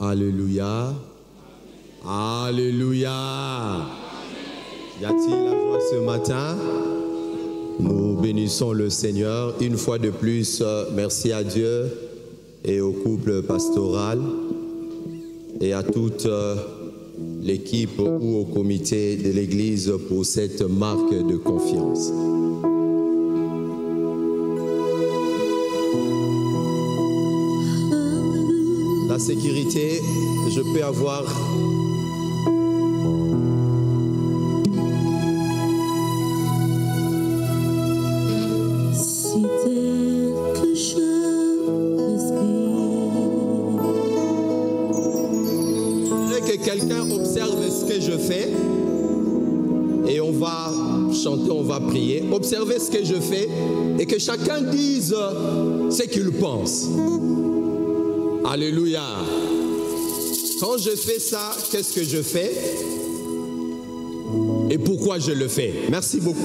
Alléluia. Alléluia. Y a-t-il la joie ce matin? Nous bénissons le Seigneur. Une fois de plus, merci à Dieu et au couple pastoral et à toute l'équipe ou au comité de l'Église pour cette marque de confiance. La sécurité, je peux avoir quelqu'un observe ce que je fais et on va chanter, on va prier. Observez ce que je fais et que chacun dise ce qu'il pense. Alléluia. Quand je fais ça, qu'est-ce que je fais et pourquoi je le fais? Merci beaucoup.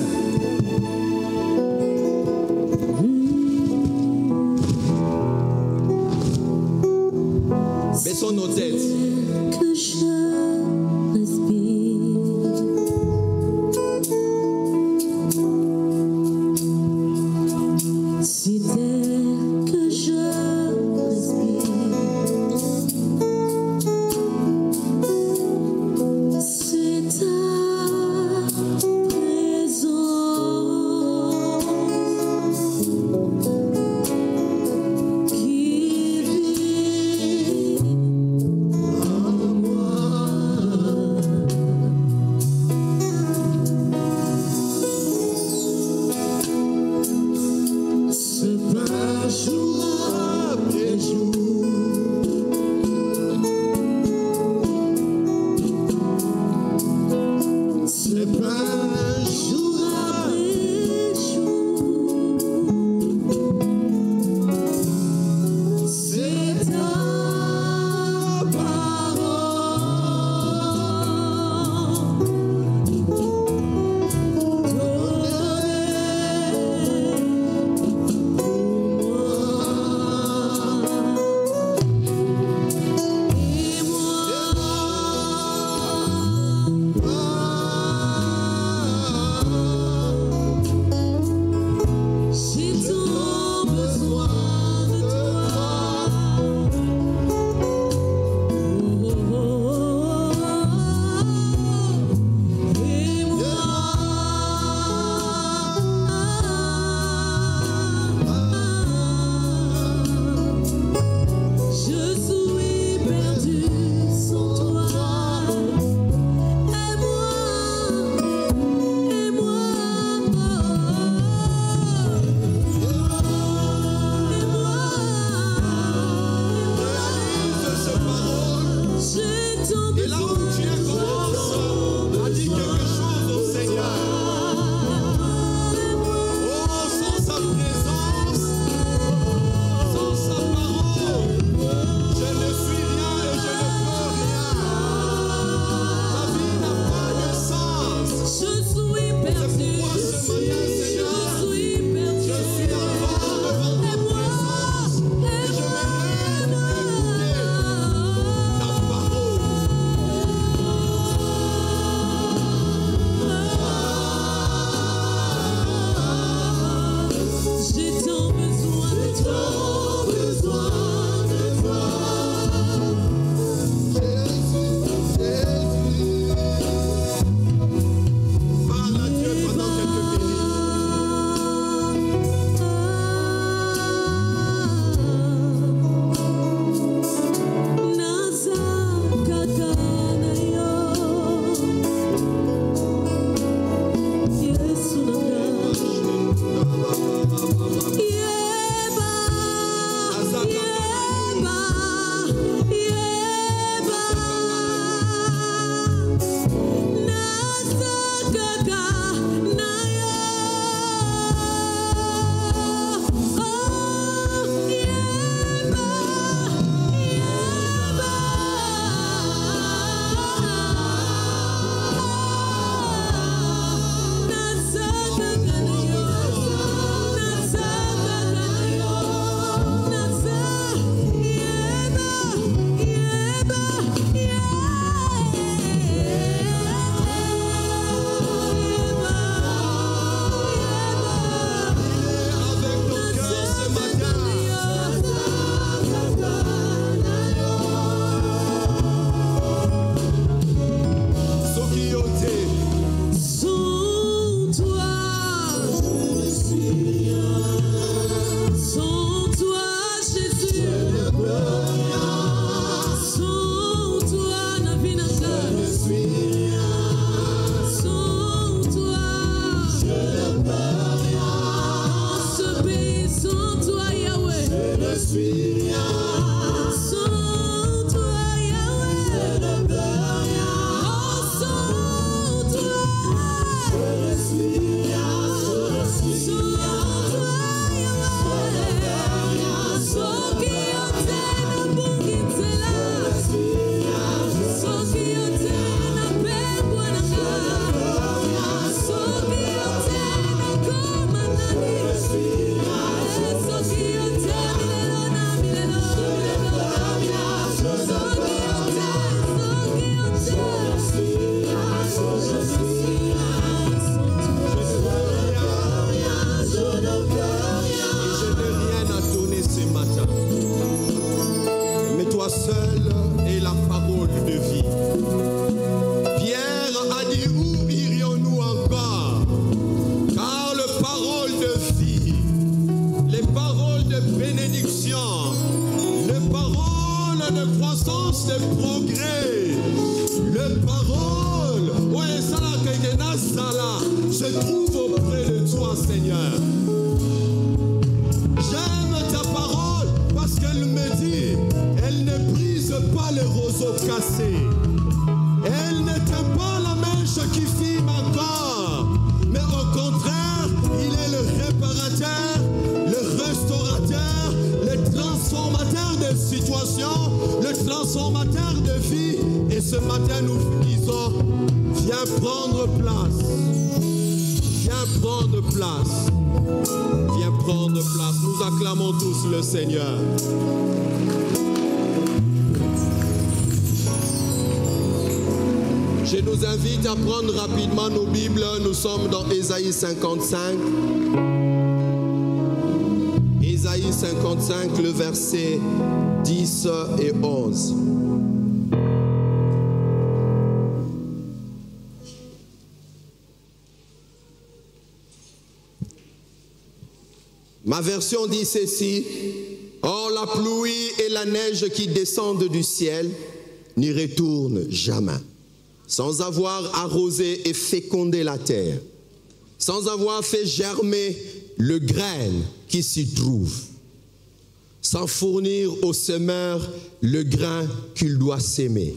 Baissons nos têtes. Je nous invite à prendre rapidement nos Bibles. Nous sommes dans Ésaïe 55. Ésaïe 55, le verset 10 et 11. Ma version dit ceci: Or la pluie et la neige qui descendent du ciel n'y retournent jamais, sans avoir arrosé et fécondé la terre, sans avoir fait germer le grain qui s'y trouve, sans fournir au semeur le grain qu'il doit s'aimer,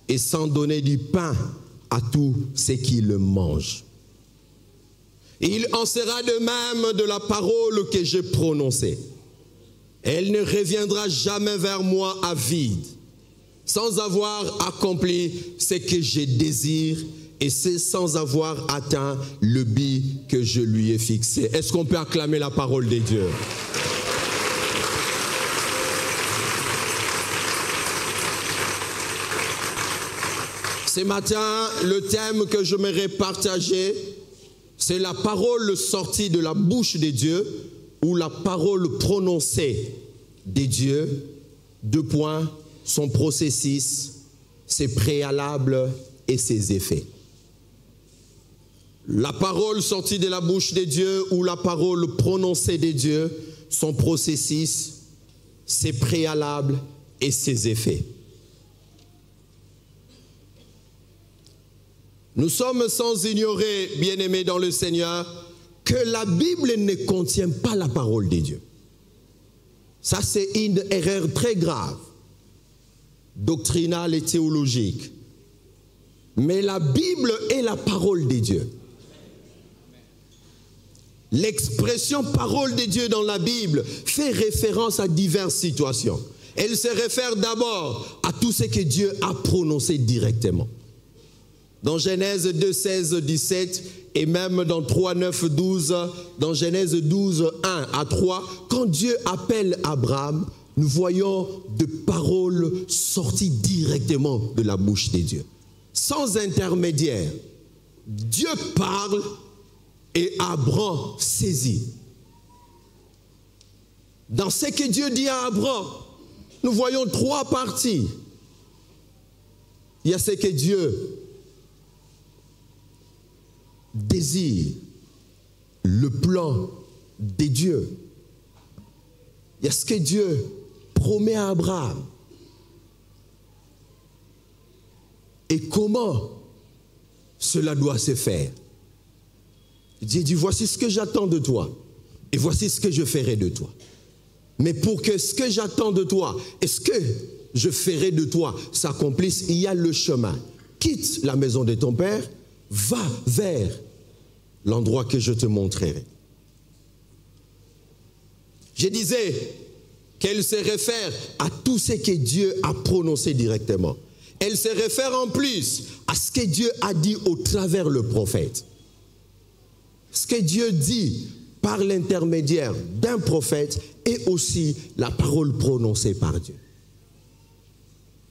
et sans donner du pain à tous ceux qui le mangent. Il en sera de même de la parole que j'ai prononcée. Elle ne reviendra jamais vers moi à vide, sans avoir accompli ce que je désire, et c'est sans avoir atteint le but que je lui ai fixé. Est-ce qu'on peut acclamer la parole de Dieu? Ce matin, le thème que je j'aimerais partager, c'est la parole sortie de la bouche de Dieu ou la parole prononcée de Dieu. 2 points, son processus, ses préalables et ses effets. La parole sortie de la bouche de Dieu ou la parole prononcée de Dieu, son processus, ses préalables et ses effets. Nous sommes sans ignorer, bien-aimés dans le Seigneur, que la Bible ne contient pas la parole de Dieu. Ça, c'est une erreur très grave, doctrinale et théologique. Mais la Bible est la parole de Dieu. L'expression parole de Dieu dans la Bible fait référence à diverses situations. Elle se réfère d'abord à tout ce que Dieu a prononcé directement. Dans Genèse 2, 16, 17 et même dans 3, 9, 12, dans Genèse 12, 1 à 3, quand Dieu appelle Abraham, nous voyons des paroles sorties directement de la bouche de Dieu. Sans intermédiaire, Dieu parle et Abraham saisit. Dans ce que Dieu dit à Abraham, nous voyons 3 parties. Il y a ce que Dieu désire, le plan de Dieu. Il y a ce que Dieu promet à Abraham. Et comment cela doit se faire. Dieu dit, voici ce que j'attends de toi et voici ce que je ferai de toi. Mais pour que ce que j'attends de toi et ce que je ferai de toi s'accomplisse, il y a le chemin. Quitte la maison de ton père, va vers l'endroit que je te montrerai. Je disais qu'elle se réfère à tout ce que Dieu a prononcé directement. Elle se réfère en plus à ce que Dieu a dit au travers le prophète. Ce que Dieu dit par l'intermédiaire d'un prophète et aussi la parole prononcée par Dieu.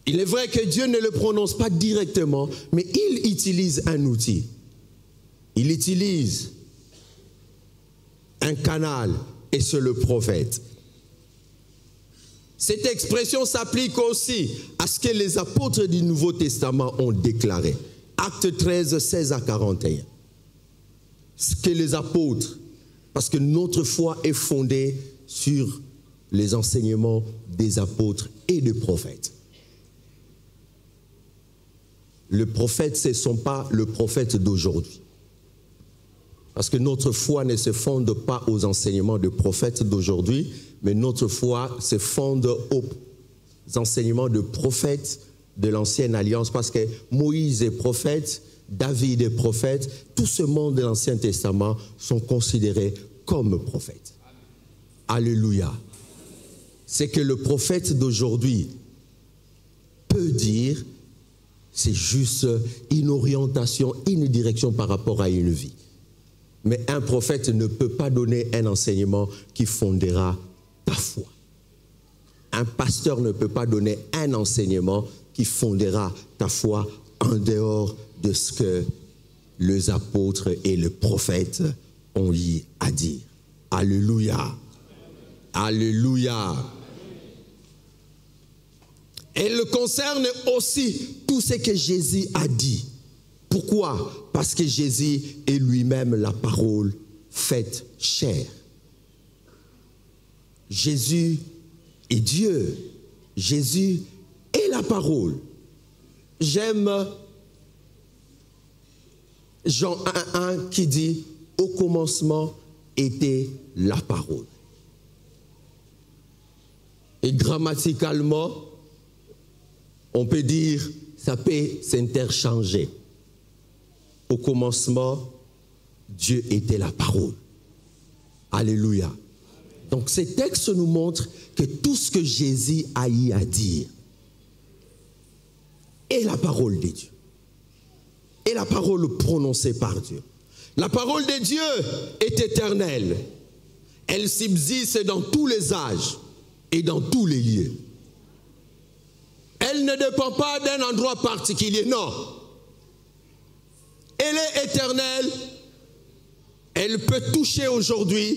Il est vrai que Dieu ne le prononce pas directement, mais il utilise un outil. Il utilise un canal et c'est le prophète. Cette expression s'applique aussi à ce que les apôtres du Nouveau Testament ont déclaré. Actes 13, 16 à 41. Ce que les apôtres, parce que notre foi est fondée sur les enseignements des apôtres et des prophètes. Le prophète, ce ne sont pas le prophète d'aujourd'hui. Parce que notre foi ne se fonde pas aux enseignements des prophètes d'aujourd'hui, mais notre foi se fonde aux enseignements de prophètes de l'ancienne alliance. Parce que Moïse est prophète, David est prophète, tout ce monde de l'Ancien Testament sont considérés comme prophètes. Alléluia. C'est que le prophète d'aujourd'hui peut dire, c'est juste une orientation, une direction par rapport à une vie. Mais un prophète ne peut pas donner un enseignement qui fondera ta foi. Un pasteur ne peut pas donner un enseignement qui fondera ta foi en dehors de ce que les apôtres et les prophètes ont eu à dire. Alléluia. Alléluia. Elle concerne aussi tout ce que Jésus a dit. Pourquoi? Parce que Jésus est lui-même la parole faite chair. Jésus est Dieu. Jésus est la parole. J'aime Jean 1,1 qui dit « Au commencement était la parole ». Et grammaticalement, on peut dire, ça peut s'interchanger. Au commencement, Dieu était la parole. Alléluia. Donc ces textes nous montrent que tout ce que Jésus a eu à dire est la parole de Dieu. Et la parole prononcée par Dieu. La parole de Dieu est éternelle. Elle subsiste dans tous les âges et dans tous les lieux. Elle ne dépend pas d'un endroit particulier, non. Elle est éternelle, elle peut toucher aujourd'hui,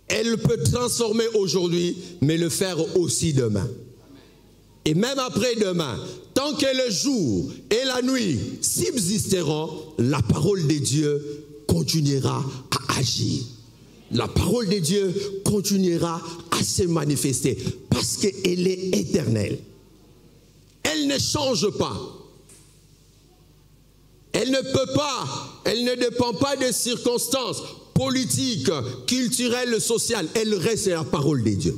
elle peut transformer aujourd'hui, mais le faire aussi demain. Et même après-demain, tant que le jour et la nuit subsisteront, la parole de Dieu continuera à agir. La parole de Dieu continuera à se manifester parce qu'elle est éternelle. Elle ne change pas. Elle ne peut pas, elle ne dépend pas des circonstances politiques, culturelles, sociales. Elle reste la parole de Dieu.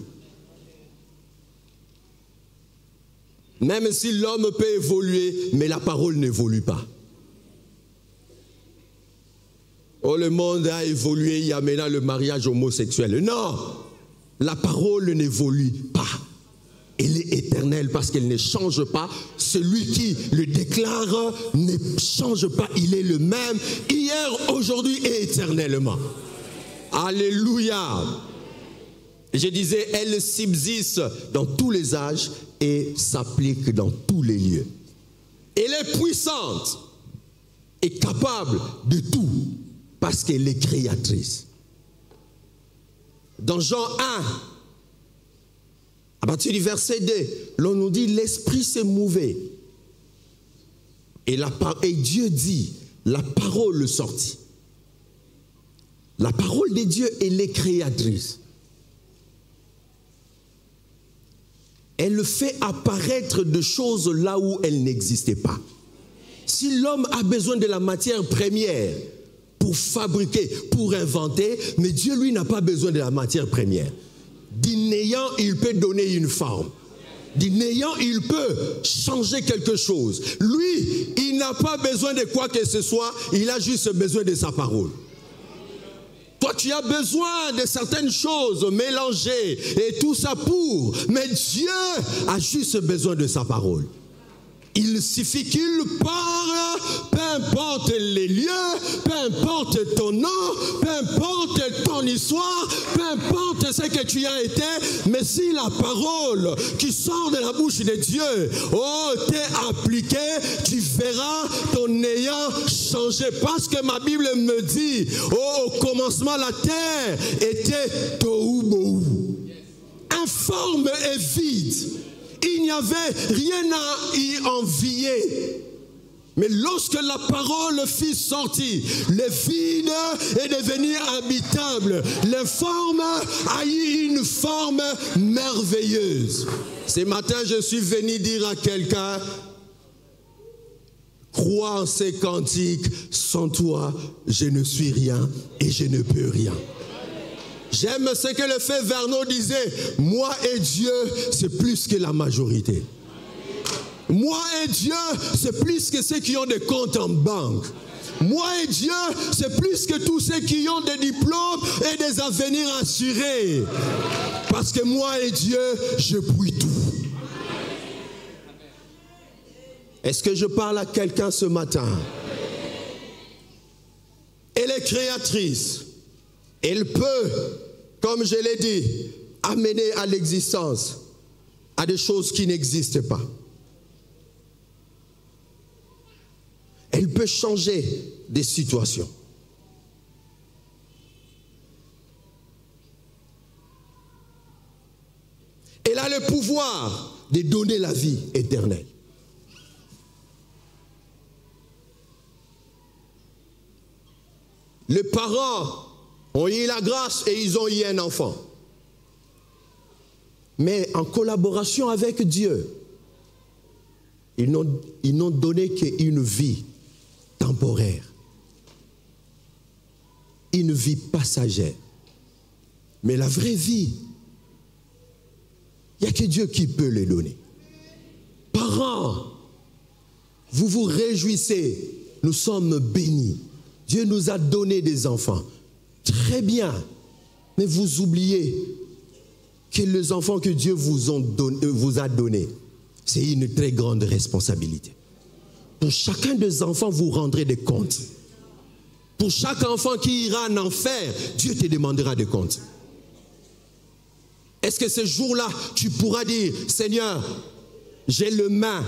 Même si l'homme peut évoluer, mais la parole n'évolue pas. Oh, le monde a évolué, il y a maintenant le mariage homosexuel. Non, la parole n'évolue pas. Elle est éternelle parce qu'elle ne change pas. Celui qui le déclare ne change pas. Il est le même hier, aujourd'hui et éternellement. Alléluia. Je disais, elle subsiste dans tous les âges et s'applique dans tous les lieux. Elle est puissante et capable de tout parce qu'elle est créatrice. Dans Jean 1, à partir du verset 2, l'on nous dit l'esprit s'est mouvé. Et Dieu dit, la parole sortit. La parole de Dieu, elle est créatrice. Elle fait apparaître des choses là où elles n'existaient pas. Si l'homme a besoin de la matière première pour fabriquer, pour inventer, mais Dieu, lui, n'a pas besoin de la matière première. Il n'ayant, il peut donner une forme. Du néant, il peut changer quelque chose. Lui, il n'a pas besoin de quoi que ce soit, il a juste besoin de sa parole. Toi, tu as besoin de certaines choses mélangées et tout ça pour. Mais Dieu a juste besoin de sa parole. Il suffit qu'il parle, peu importe les lieux, peu importe ton nom, peu importe ton histoire, peu importe ce que tu as été, mais si la parole qui sort de la bouche de Dieu, t'est appliquée, tu verras ton néant changer. Parce que ma Bible me dit, au commencement la terre était tohu bohu, informe et vide. Il n'y avait rien à y envier. Mais lorsque la parole fut sortie, le vide est devenu habitable. L'informe a eu une forme merveilleuse. Ce matin, je suis venu dire à quelqu'un, crois en ces cantiques, sans toi, je ne suis rien et je ne peux rien. J'aime ce que le frère Vernon disait, moi et Dieu, c'est plus que la majorité. Moi et Dieu, c'est plus que ceux qui ont des comptes en banque. Moi et Dieu, c'est plus que tous ceux qui ont des diplômes et des avenirs assurés. Parce que moi et Dieu, je puis tout. Est-ce que je parle à quelqu'un ce matin? Elle est créatrice. Elle peut, comme je l'ai dit, amener à l'existence à des choses qui n'existent pas. Elle peut changer des situations. Elle a le pouvoir de donner la vie éternelle. Les parents ont eu la grâce et ils ont eu un enfant. Mais en collaboration avec Dieu, ils n'ont donné qu'une vie temporaire, une vie passagère. Mais la vraie vie, il n'y a que Dieu qui peut les donner. Parents, vous vous réjouissez, nous sommes bénis. Dieu nous a donné des enfants. Très bien, mais vous oubliez que les enfants que Dieu vous a donnés, c'est une très grande responsabilité. Pour chacun des enfants, vous rendrez des comptes. Pour chaque enfant qui ira en enfer, Dieu te demandera des comptes. Est-ce que ce jour-là, tu pourras dire, Seigneur, j'ai le main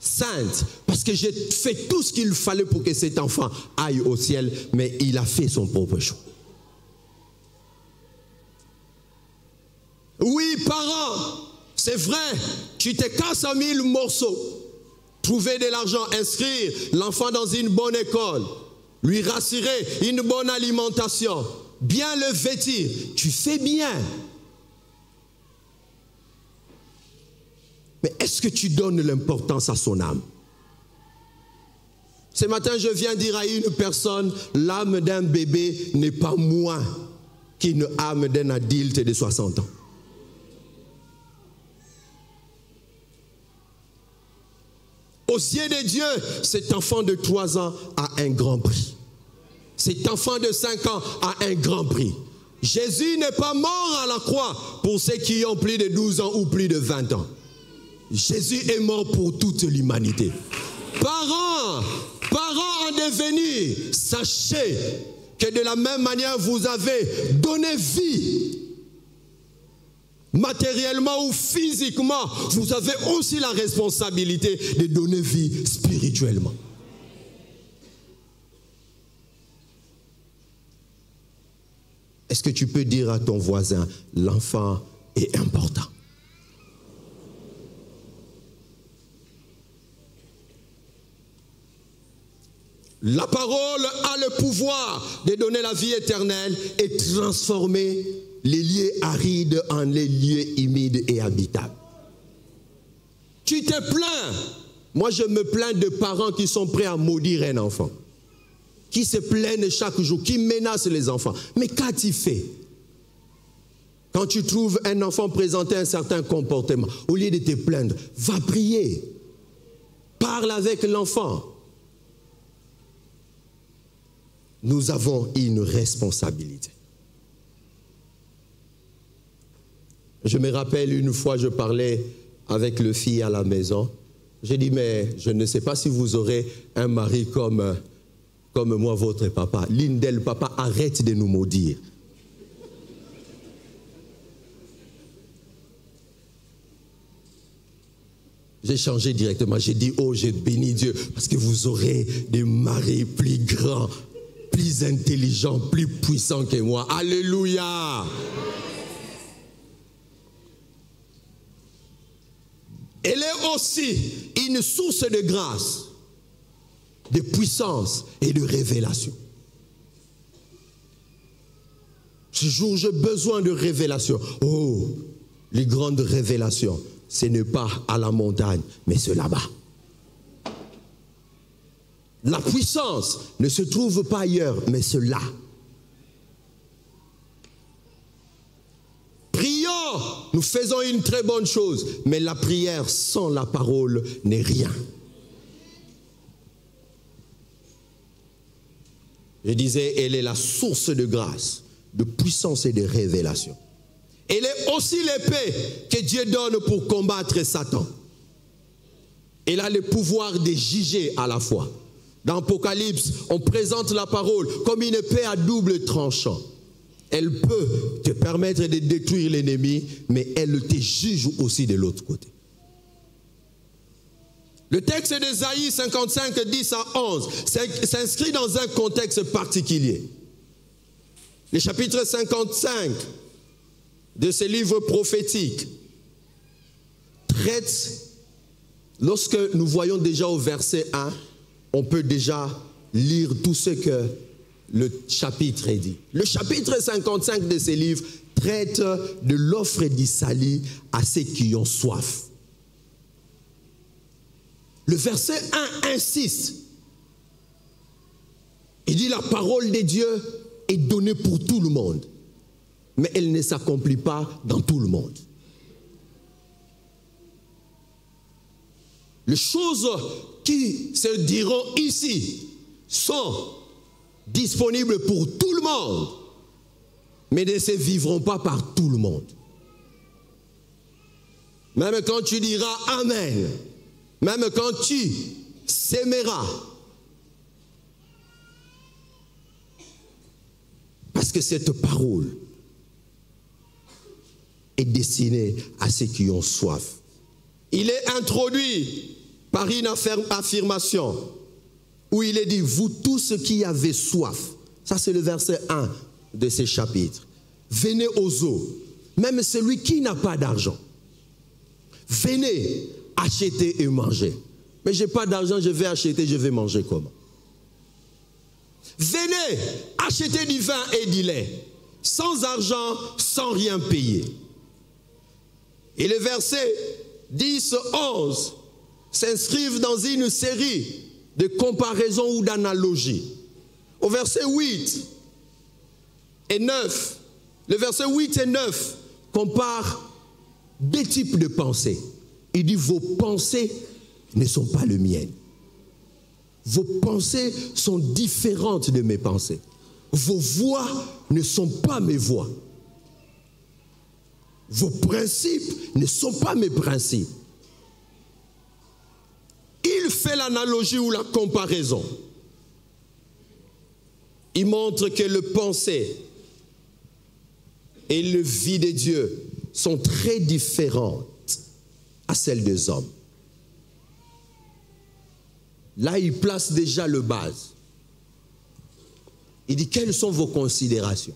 sainte, parce que j'ai fait tout ce qu'il fallait pour que cet enfant aille au ciel, mais il a fait son propre choix. Oui, parents, c'est vrai, tu te casses en 1000 morceaux. Trouver de l'argent, inscrire l'enfant dans une bonne école, lui rassurer une bonne alimentation, bien le vêtir, tu fais bien. Mais est-ce que tu donnes l'importance à son âme? Ce matin, je viens dire à une personne, l'âme d'un bébé n'est pas moins qu'une âme d'un adulte de 60 ans. Aux yeux de Dieu, cet enfant de 3 ans a un grand prix. Cet enfant de 5 ans a un grand prix. Jésus n'est pas mort à la croix pour ceux qui ont plus de 12 ans ou plus de 20 ans. Jésus est mort pour toute l'humanité. Parents en devenir, sachez que de la même manière vous avez donné vie, matériellement ou physiquement, vous avez aussi la responsabilité de donner vie spirituellement. Est-ce que tu peux dire à ton voisin, l'enfant est important? La parole a le pouvoir de donner la vie éternelle et transformer les lieux arides en les lieux humides et habitables. Tu te plains. Moi, je me plains de parents qui sont prêts à maudire un enfant, qui se plaignent chaque jour, qui menacent les enfants. Mais qu'as-tu fait? Quand tu trouves un enfant présenter un certain comportement, au lieu de te plaindre, va prier. Parle avec l'enfant. Nous avons une responsabilité. Je me rappelle une fois, je parlais avec le fils à la maison. J'ai dit, mais je ne sais pas si vous aurez un mari comme moi, votre papa. L'une d'elles, papa, arrête de nous maudire. J'ai changé directement. J'ai dit, oh, j'ai béni Dieu parce que vous aurez des maris plus grands, plus intelligents, plus puissants que moi. Alléluia! Elle est aussi une source de grâce, de puissance et de révélation. Ce jour, j'ai besoin de révélation. Oh, les grandes révélations, ce n'est pas à la montagne, mais c'est là-bas. La puissance ne se trouve pas ailleurs, mais c'est là. Prions, nous faisons une très bonne chose, mais la prière sans la parole n'est rien. Je disais, elle est la source de grâce, de puissance et de révélation. Elle est aussi l'épée que Dieu donne pour combattre Satan. Elle a le pouvoir de juger à la fois. Dans Apocalypse, on présente la parole comme une épée à double tranchant. Elle peut te permettre de détruire l'ennemi, mais elle te juge aussi de l'autre côté. Le texte d'Ésaïe 55, 10 à 11 s'inscrit dans un contexte particulier. Le chapitre 55 de ce livre prophétique traite, lorsque nous voyons déjà au verset 1, on peut déjà lire tout ce que le chapitre dit. Le chapitre 55 de ce livre traite de l'offre d'Isaïe à ceux qui ont soif. Le verset 1 insiste. Il dit la parole de Dieu est donnée pour tout le monde, mais elle ne s'accomplit pas dans tout le monde. Les choses qui se diront ici sont disponibles pour tout le monde, mais ne se vivront pas par tout le monde. Même quand tu diras Amen, même quand tu s'aimeras, parce que cette parole est destinée à ceux qui ont soif. Il est introduit par une affirmation où il est dit, vous tous qui avez soif, ça c'est le verset 1 de ce chapitre, venez aux eaux, même celui qui n'a pas d'argent, venez acheter et manger. Mais je n'ai pas d'argent, je vais acheter, je vais manger comment? Venez acheter du vin et du lait, sans argent, sans rien payer. Et les versets 10, 11 s'inscrivent dans une série de comparaisons ou d'analogies. Au verset 8 et 9, le verset 8 et 9 comparent deux types de pensées. Il dit, vos pensées ne sont pas les miennes. Vos pensées sont différentes de mes pensées. Vos voix ne sont pas mes voix. Vos principes ne sont pas mes principes. Il fait l'analogie ou la comparaison. Il montre que le pensée et le vie de Dieu sont très différentes à celles des hommes. Là, il place déjà le base. Il dit, quelles sont vos considérations?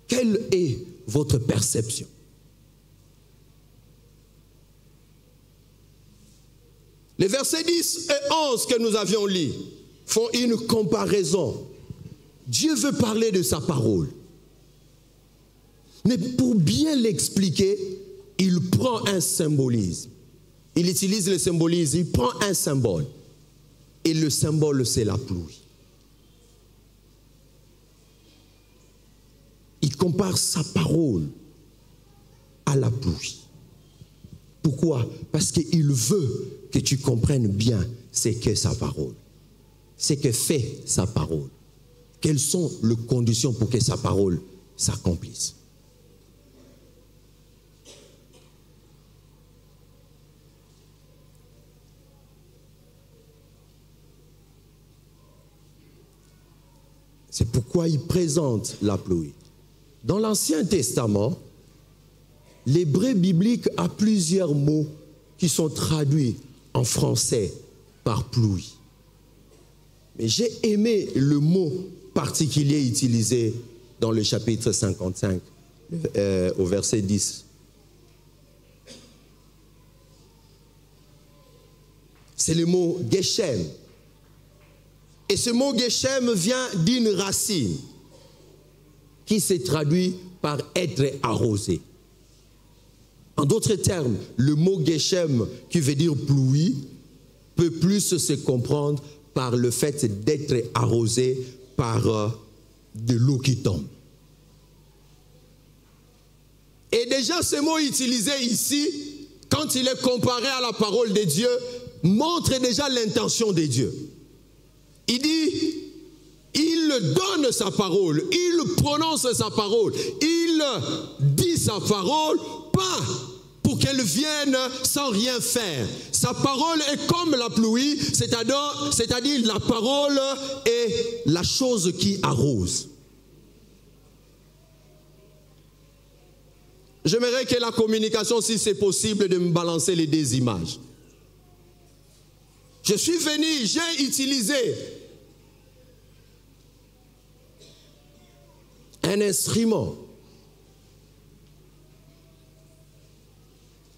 Quelle est votre perception? Les versets 10 et 11 que nous avions lus font une comparaison. Dieu veut parler de sa parole. Mais pour bien l'expliquer, il prend un symbolisme. Il utilise le symbolisme, il prend un symbole. Et le symbole, c'est la pluie. Il compare sa parole à la pluie. Pourquoi? Parce qu'il veut que tu comprennes bien ce qu'est sa parole, ce que fait sa parole. Quelles sont les conditions pour que sa parole s'accomplisse? C'est pourquoi il présente la pluie. Dans l'Ancien Testament, l'hébreu biblique a plusieurs mots qui sont traduits en français par pluie. Mais j'ai aimé le mot particulier utilisé dans le chapitre 55, au verset 10. C'est le mot Geshem. Et ce mot Geshem vient d'une racine qui se traduit par être arrosé. En d'autres termes, le mot Geshem, qui veut dire pluie, peut plus se comprendre par le fait d'être arrosé par de l'eau qui tombe. Et déjà, ce mot utilisé ici, quand il est comparé à la parole de Dieu, montre déjà l'intention de Dieu. Il dit, il donne sa parole, il prononce sa parole, il dit sa parole, pas pour qu'elle vienne sans rien faire. Sa parole est comme la pluie, c'est-à-dire la parole est la chose qui arrose. J'aimerais que la communication, si c'est possible, de me balancer les deux images. Je suis venu, j'ai utilisé un instrument.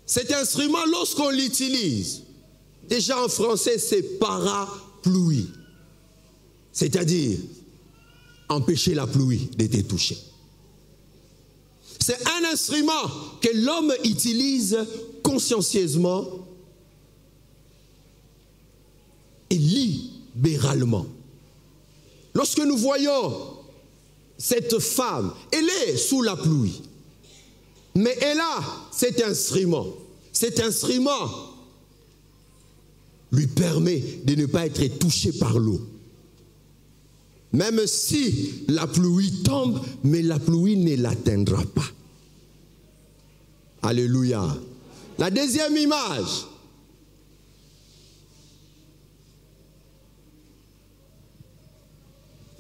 Cet instrument, lorsqu'on l'utilise, déjà en français, c'est parapluie. C'est-à-dire, empêcher la pluie de te toucher. C'est un instrument que l'homme utilise consciencieusement et libéralement. Lorsque nous voyons cette femme, elle est sous la pluie, mais elle a cet instrument. Cet instrument lui permet de ne pas être touché par l'eau. Même si la pluie tombe, mais la pluie ne l'atteindra pas. Alléluia. La deuxième image.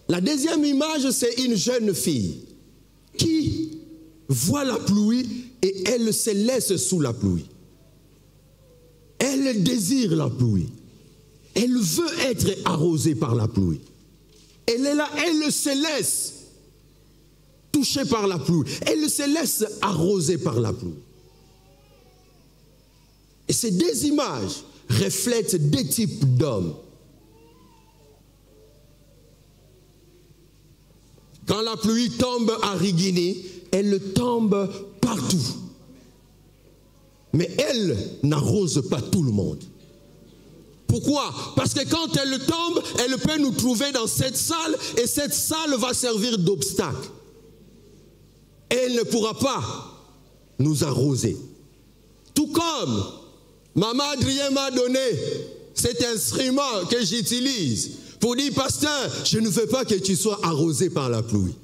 La deuxième image, c'est une jeune fille qui voit la pluie et elle se laisse sous la pluie. Elle désire la pluie. Elle veut être arrosée par la pluie. Elle est là, elle se laisse toucher par la pluie. Elle se laisse arroser par la pluie. Et ces deux images reflètent deux types d'hommes. Quand la pluie tombe à Rigini, elle tombe partout. Mais elle n'arrose pas tout le monde. Pourquoi? Parce que quand elle tombe, elle peut nous trouver dans cette salle et cette salle va servir d'obstacle. Elle ne pourra pas nous arroser. Tout comme Maman Adrien m'a donné cet instrument que j'utilise pour dire, pasteur, je ne veux pas que tu sois arrosé par la pluie.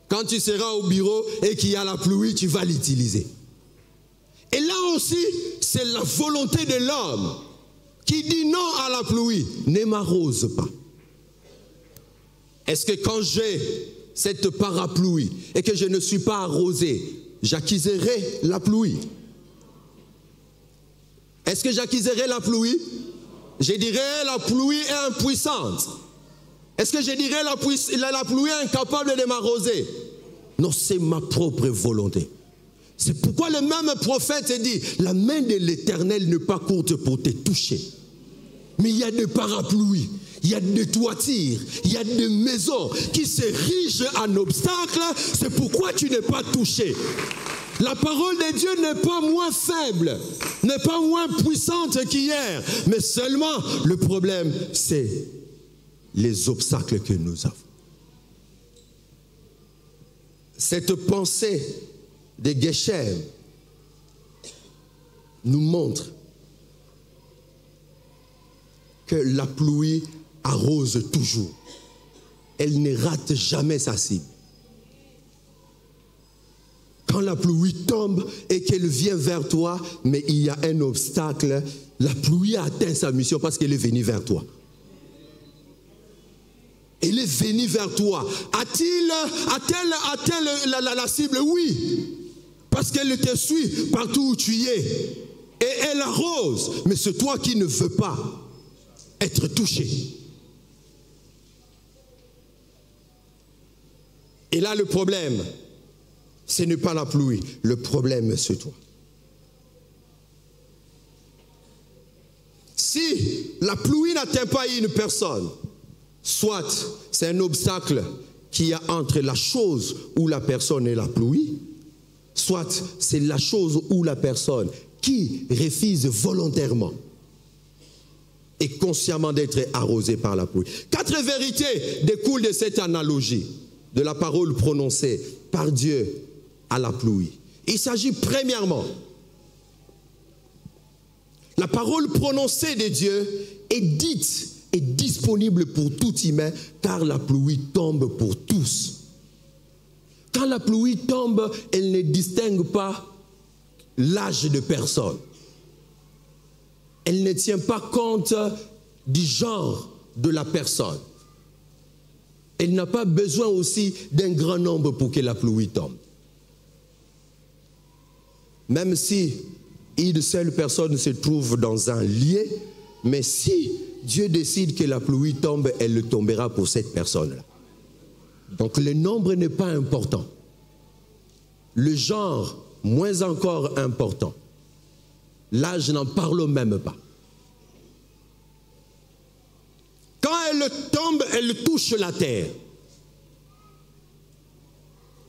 Quand tu seras au bureau et qu'il y a la pluie, tu vas l'utiliser. Et là aussi, c'est la volonté de l'homme qui dit non à la pluie, ne m'arrose pas. Est-ce que quand j'ai cette parapluie et que je ne suis pas arrosé, j'accuserai la pluie? Est-ce que j'accuserai la pluie? Je dirais la pluie est impuissante. Est-ce que je dirais la pluie est incapable de m'arroser? Non, c'est ma propre volonté. C'est pourquoi le même prophète dit, la main de l'Éternel n'est pas courte pour te toucher. Mais il y a des parapluies, il y a des toitures, il y a des maisons qui se rigent en obstacle. C'est pourquoi tu n'es pas touché. La parole de Dieu n'est pas moins faible, n'est pas moins puissante qu'hier, mais seulement le problème, c'est les obstacles que nous avons. Cette pensée de Geshem nous montre que la pluie arrose toujours. Elle ne rate jamais sa cible. Quand la pluie tombe et qu'elle vient vers toi, mais il y a un obstacle, la pluie a atteint sa mission parce qu'elle est venue vers toi. Elle est venue vers toi. A-t-elle atteint la cible? Oui. Parce qu'elle te suit partout où tu es. Et elle arrose. Mais c'est toi qui ne veux pas être touché. Et là, le problème, ce n'est pas la pluie. Le problème, c'est toi. Si la pluie n'atteint pas une personne, soit c'est un obstacle qu'il y a entre la chose ou la personne et la pluie, soit c'est la chose ou la personne qui refuse volontairement et consciemment d'être arrosée par la pluie. 4 vérités découlent de cette analogie de la parole prononcée par Dieu à la pluie. Il s'agit premièrement, la parole prononcée de Dieu est dite et disponible pour tout humain, car la pluie tombe pour tous. Quand la pluie tombe, elle ne distingue pas l'âge de personne. Elle ne tient pas compte du genre de la personne. Elle n'a pas besoin aussi d'un grand nombre pour que la pluie tombe. Même si une seule personne se trouve dans un lieu, mais si Dieu décide que la pluie tombe, elle tombera pour cette personne-là. Donc le nombre n'est pas important. Le genre, moins encore important. L'âge, n'en parlons même pas. Quand elle tombe, elle touche la terre.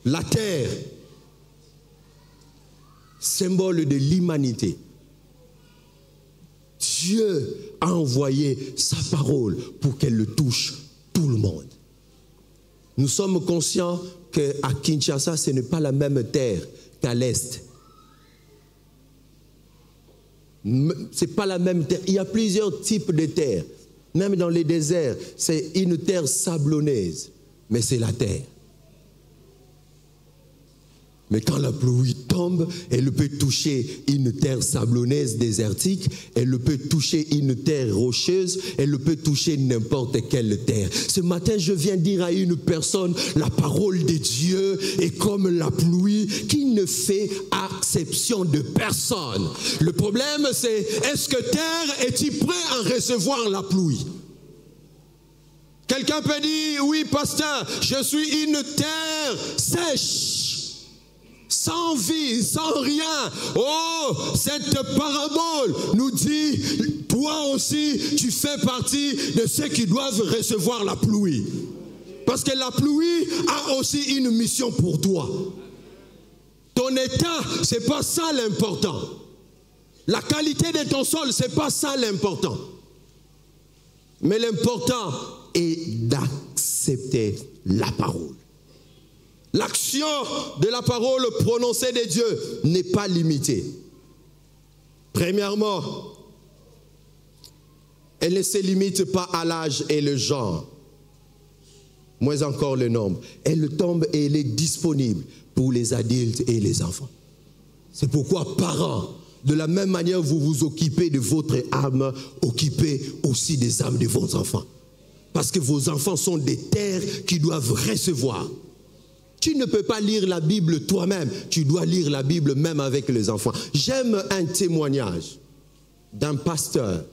La terre, symbole de l'humanité. Dieu a envoyé sa parole pour qu'elle le touche tout le monde. Nous sommes conscients qu'à Kinshasa, ce n'est pas la même terre qu'à l'Est. Ce n'est pas la même terre. Il y a plusieurs types de terres. Même dans les déserts, c'est une terre sablonneuse, mais c'est la terre. Mais quand la pluie tombe, elle peut toucher une terre sablonneuse désertique, elle peut toucher une terre rocheuse, elle peut toucher n'importe quelle terre. Ce matin, je viens dire à une personne, la parole de Dieu est comme la pluie qui ne fait exception de personne. Le problème, c'est, est-ce que terre est-il prêt à recevoir la pluie? Quelqu'un peut dire, oui, pasteur, je suis une terre sèche. Sans vie, sans rien. Oh, cette parabole nous dit, toi aussi, tu fais partie de ceux qui doivent recevoir la pluie. Parce que la pluie a aussi une mission pour toi. Ton état, ce n'est pas ça l'important. La qualité de ton sol, ce n'est pas ça l'important. Mais l'important est d'accepter la parole. L'action de la parole prononcée de Dieu n'est pas limitée. Premièrement, elle ne se limite pas à l'âge et le genre, moins encore le nombre. Elle tombe et elle est disponible pour les adultes et les enfants. C'est pourquoi, parents, de la même manière vous vous occupez de votre âme, occupez aussi des âmes de vos enfants. Parce que vos enfants sont des terres qui doivent recevoir. Tu ne peux pas lire la Bible toi-même, tu dois lire la Bible même avec les enfants. J'aime un témoignage d'un pasteur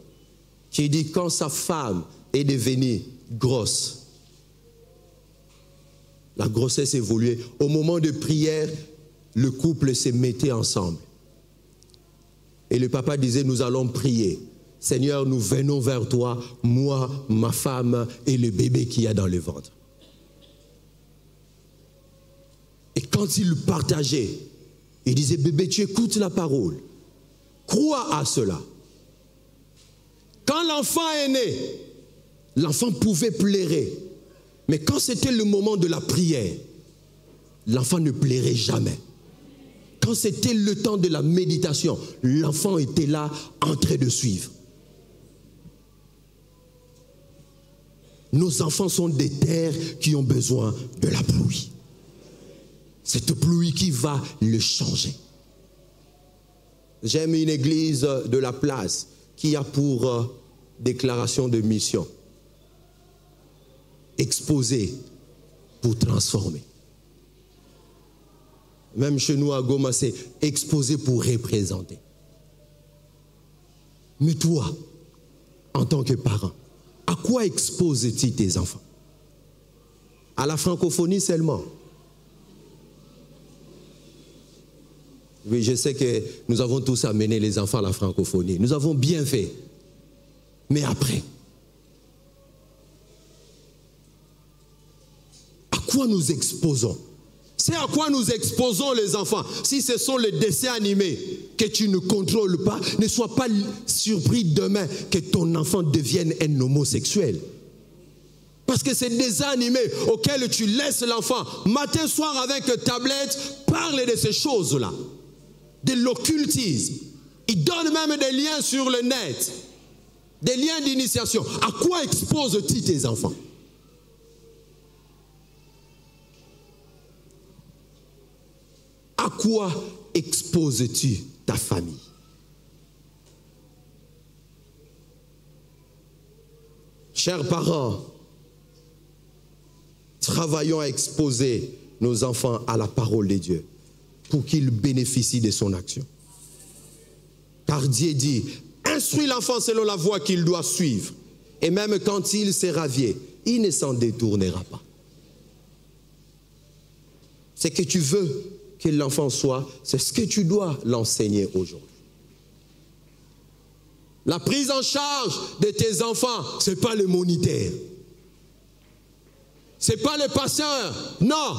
qui dit quand sa femme est devenue grosse, la grossesse évoluait, au moment de prière, le couple se mettait ensemble. Et le papa disait, nous allons prier. Seigneur, nous venons vers toi, moi, ma femme et le bébé qu'il y a dans le ventre. Et quand il partageait, Il disait, bébé, tu écoutes la parole. Crois à cela. Quand l'enfant est né, l'enfant pouvait pleurer. Mais quand c'était le moment de la prière, l'enfant ne pleurait jamais. Quand c'était le temps de la méditation, l'enfant était là en train de suivre. Nos enfants sont des terres qui ont besoin de la pluie. Cette pluie qui va le changer. J'aime une église de la place qui a pour déclaration de mission exposer pour transformer. Même chez nous à Goma, c'est exposer pour représenter. Mais toi, en tant que parent, à quoi exposes-tu tes enfants? À la francophonie seulement? Oui, je sais que nous avons tous amené les enfants à la francophonie. Nous avons bien fait. Mais après, à quoi nous exposons? C'est à quoi nous exposons les enfants. Si ce sont les dessins animés que tu ne contrôles pas, ne sois pas surpris demain que ton enfant devienne un homosexuel. Parce que ces dessins animés auxquels tu laisses l'enfant, matin, soir avec tablette, parle de ces choses-là. De l'occultisme. Il donne même des liens sur le net. Des liens d'initiation. À quoi exposes-tu tes enfants? À quoi exposes-tu ta famille? Chers parents, travaillons à exposer nos enfants à la parole de Dieu pour qu'ils bénéficient de son action. Car Dieu dit, instruis l'enfant selon la voie qu'il doit suivre, et même quand il sera vieux, il ne s'en détournera pas. C'est que tu veux que l'enfant soit, c'est ce que tu dois l'enseigner aujourd'hui. La prise en charge de tes enfants, ce n'est pas le moniteur. Ce n'est pas le pasteur. Non.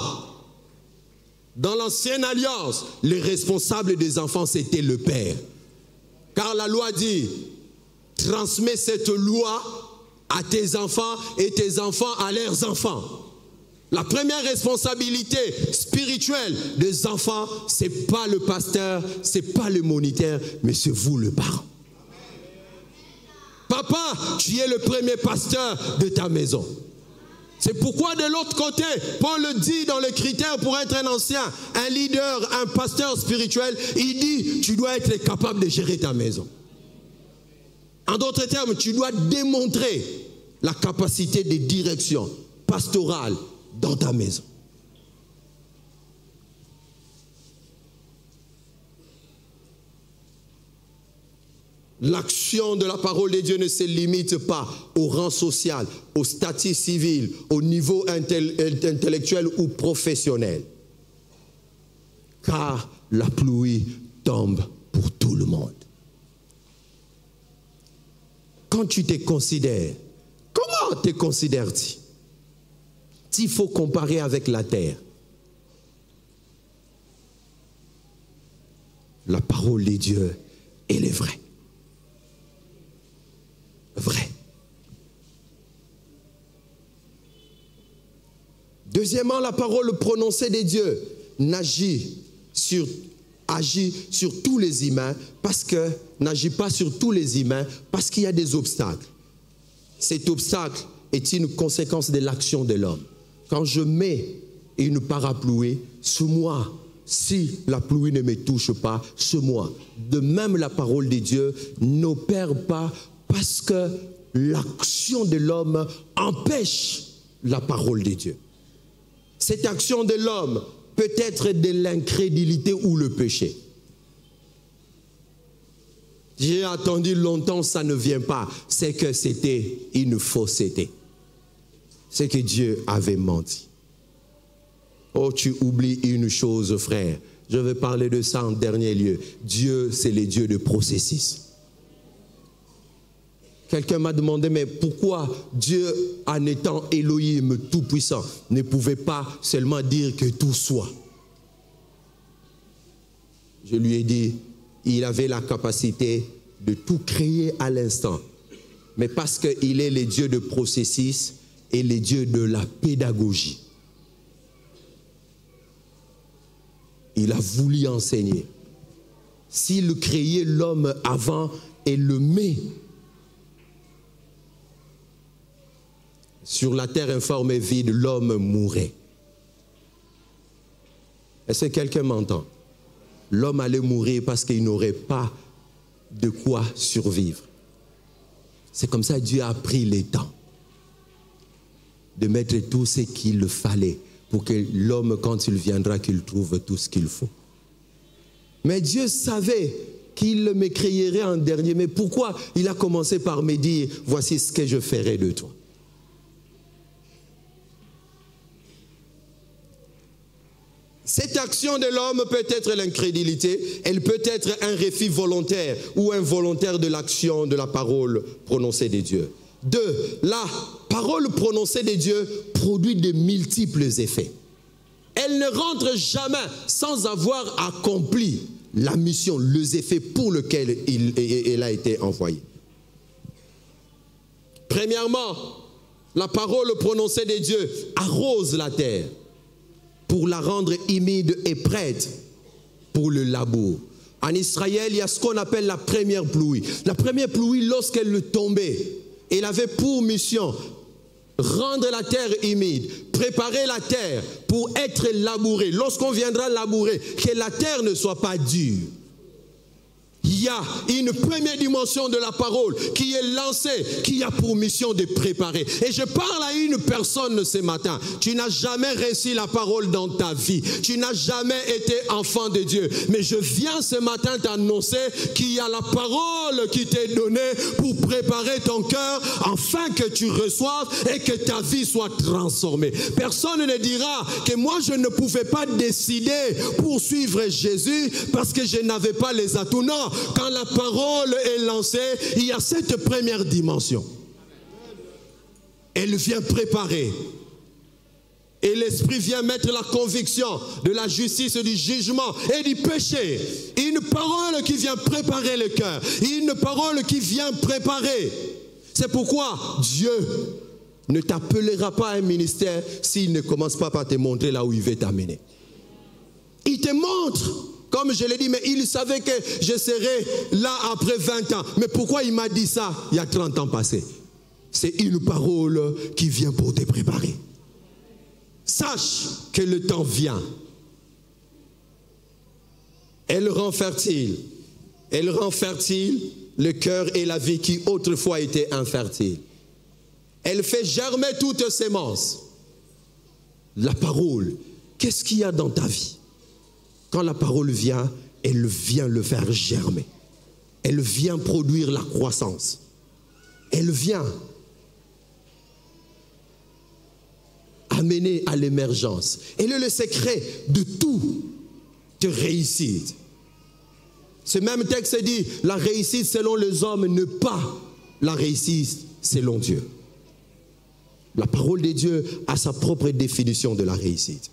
Dans l'ancienne alliance, les responsables des enfants, c'était le père. Car la loi dit, transmets cette loi à tes enfants et tes enfants à leurs enfants. La première responsabilité spirituelle des enfants, ce n'est pas le pasteur, ce n'est pas le moniteur, mais c'est vous le parent. Papa, tu es le premier pasteur de ta maison. C'est pourquoi de l'autre côté, Paul le dit dans les critères pour être un ancien, un leader, un pasteur spirituel, il dit, tu dois être capable de gérer ta maison. En d'autres termes, tu dois démontrer la capacité de direction pastorale dans ta maison. L'action de la parole de Dieu ne se limite pas au rang social, au statut civil, au niveau intellectuel ou professionnel. Car la pluie tombe pour tout le monde. Quand tu te considères, comment te considères-tu? Il faut comparer avec la terre. La parole de Dieu, elle est vraie. Vrai. Deuxièmement, la parole prononcée de Dieu agit sur tous les humains n'agit pas sur tous les humains parce qu'il y a des obstacles. Cet obstacle est une conséquence de l'action de l'homme. Quand je mets une parapluie sur moi, si la pluie ne me touche pas, sur moi, de même la parole de Dieu n'opère pas parce que l'action de l'homme empêche la parole de Dieu. Cette action de l'homme peut être de l'incrédulité ou le péché. J'ai attendu longtemps, ça ne vient pas. C'est que c'était une fausseté. C'est que Dieu avait menti. Oh, tu oublies une chose, frère. Je vais parler de ça en dernier lieu. Dieu, c'est le Dieu de processus. Quelqu'un m'a demandé, mais pourquoi Dieu, en étant Elohim tout-puissant, ne pouvait pas seulement dire que tout soit? Je lui ai dit, il avait la capacité de tout créer à l'instant. Mais parce qu'il est le Dieu de processus et le Dieu de la pédagogie. Il a voulu enseigner. S'il créait l'homme avant et le met sur la terre informe et vide, l'homme mourrait. Est-ce que quelqu'un m'entend? L'homme allait mourir parce qu'il n'aurait pas de quoi survivre. C'est comme ça que Dieu a pris le temps de mettre tout ce qu'il fallait pour que l'homme, quand il viendra, qu'il trouve tout ce qu'il faut. Mais Dieu savait qu'il me créerait en dernier. Mais pourquoi il a commencé par me dire, voici ce que je ferai de toi? Cette action de l'homme peut être l'incrédulité, elle peut être un refus volontaire ou involontaire de l'action de la parole prononcée de Dieu. 2. La parole prononcée de Dieu produit de multiples effets. Elle ne rentre jamais sans avoir accompli la mission, les effets pour lesquels elle a été envoyée. Premièrement, la parole prononcée de Dieu arrose la terre pour la rendre humide et prête pour le labour. En Israël, il y a ce qu'on appelle la première pluie. La première pluie, lorsqu'elle tombait, elle avait pour mission rendre la terre humide, préparer la terre pour être labourée. Lorsqu'on viendra labourer, que la terre ne soit pas dure. Il y a une première dimension de la parole qui est lancée, qui a pour mission de préparer. Et je parle à une personne ce matin. Tu n'as jamais reçu la parole dans ta vie. Tu n'as jamais été enfant de Dieu. Mais je viens ce matin t'annoncer qu'il y a la parole qui t'est donnée pour préparer ton cœur afin que tu reçoives et que ta vie soit transformée. Personne ne dira que moi je ne pouvais pas décider pour suivre Jésus parce que je n'avais pas les atouts. Non. Quand la parole est lancée, il y a cette première dimension. Elle vient préparer. Et l'Esprit vient mettre la conviction de la justice, du jugement et du péché. Une parole qui vient préparer le cœur. Une parole qui vient préparer. C'est pourquoi Dieu ne t'appellera pas à un ministère s'il ne commence pas par te montrer là où il veut t'amener. Il te montre. Comme je l'ai dit, mais il savait que je serais là après 20 ans. Mais pourquoi il m'a dit ça il y a 30 ans passés? C'est une parole qui vient pour te préparer. Sache que le temps vient. Elle rend fertile. Elle rend fertile le cœur et la vie qui autrefois étaient infertiles. Elle fait germer toute sémence. La parole, qu'est-ce qu'il y a dans ta vie? Quand la parole vient, elle vient le faire germer. Elle vient produire la croissance. Elle vient amener à l'émergence. Elle est le secret de tout de réussite. Ce même texte dit, la réussite selon les hommes n'est pas la réussite selon Dieu. La parole de Dieu a sa propre définition de la réussite.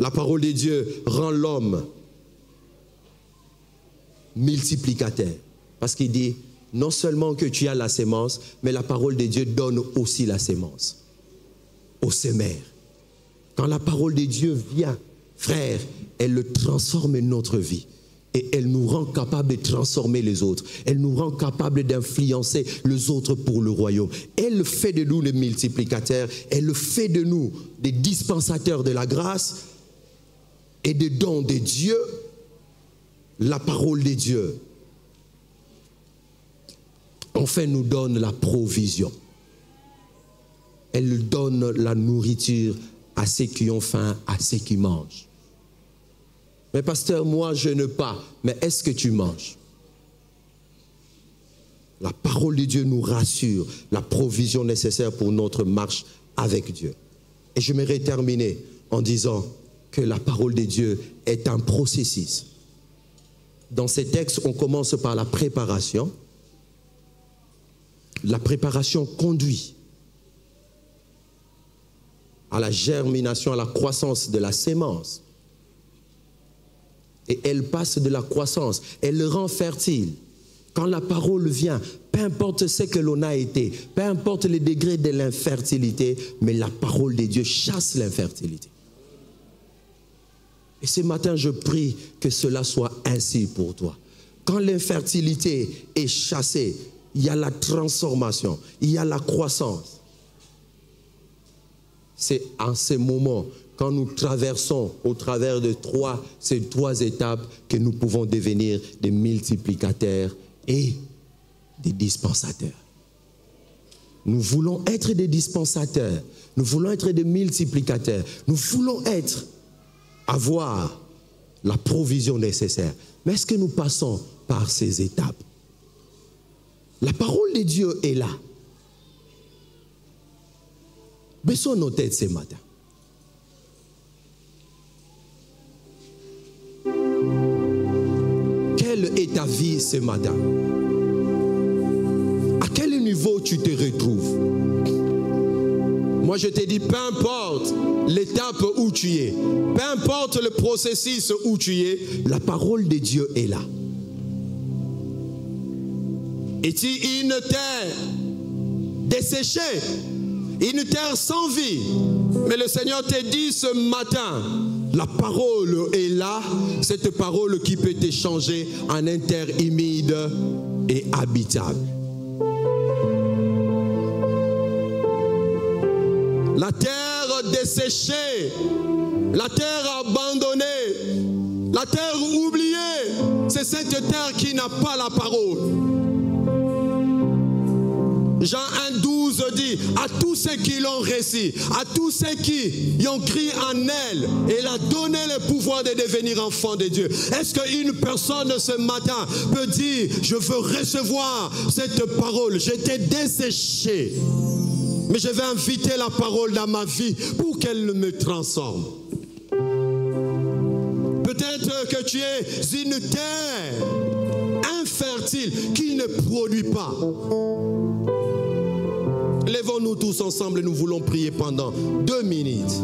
La parole de Dieu rend l'homme multiplicateur. Parce qu'il dit, non seulement que tu as la sémence, mais la parole de Dieu donne aussi la sémence au sémère. Quand la parole de Dieu vient, frère, elle le transforme notre vie. Et elle nous rend capable de transformer les autres. Elle nous rend capable d'influencer les autres pour le royaume. Elle fait de nous les multiplicateurs. Elle fait de nous des dispensateurs de la grâce et des dons de Dieu, la parole de Dieu. Enfin, nous donne la provision. Elle donne la nourriture à ceux qui ont faim, à ceux qui mangent. Mais pasteur, moi je ne pas. Mais est-ce que tu manges? La parole de Dieu nous rassure la provision nécessaire pour notre marche avec Dieu. Et je m'aimerais terminer en disant que la parole de Dieu est un processus. Dans ces textes, on commence par la préparation. La préparation conduit à la germination, à la croissance de la sémence. et elle passe de la croissance, elle le rend fertile. Quand la parole vient, peu importe ce que l'on a été, peu importe le degré de l'infertilité, mais la parole de Dieu chasse l'infertilité. Et ce matin, je prie que cela soit ainsi pour toi. Quand l'infertilité est chassée, il y a la transformation, il y a la croissance. C'est en ces moments, quand nous traversons au travers de ces trois étapes, que nous pouvons devenir des multiplicateurs et des dispensateurs. Nous voulons être des dispensateurs, nous voulons être des multiplicateurs, nous voulons avoir la provision nécessaire. Mais est-ce que nous passons par ces étapes? La parole de Dieu est là. Baissons nos têtes ce matin. Quelle est ta vie ce matin? À quel niveau tu te retrouves? Moi je te dis, peu importe l'étape où tu es, peu importe le processus où tu es, la parole de Dieu est là. Es-tu une terre desséchée, une terre sans vie? Mais le Seigneur te dit ce matin, la parole est là, cette parole qui peut te changer en une terre humide et habitable. La terre desséchée, la terre abandonnée, la terre oubliée, c'est cette terre qui n'a pas la parole. Jean 1,12 dit, à tous ceux qui l'ont reçu, à tous ceux qui y ont cru en elle, elle a donné le pouvoir de devenir enfant de Dieu. Est-ce qu'une personne ce matin peut dire, je veux recevoir cette parole, j'étais desséché, mais je vais inviter la parole dans ma vie pour qu'elle me transforme. Peut-être que tu es une terre infertile qui ne produit pas. Lèvons-nous tous ensemble et nous voulons prier pendant 2 minutes.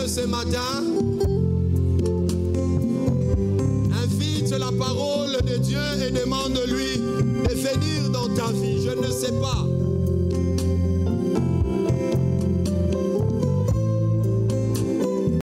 Ce matin, invite la parole de Dieu et demande-lui de venir dans ta vie. Je ne sais pas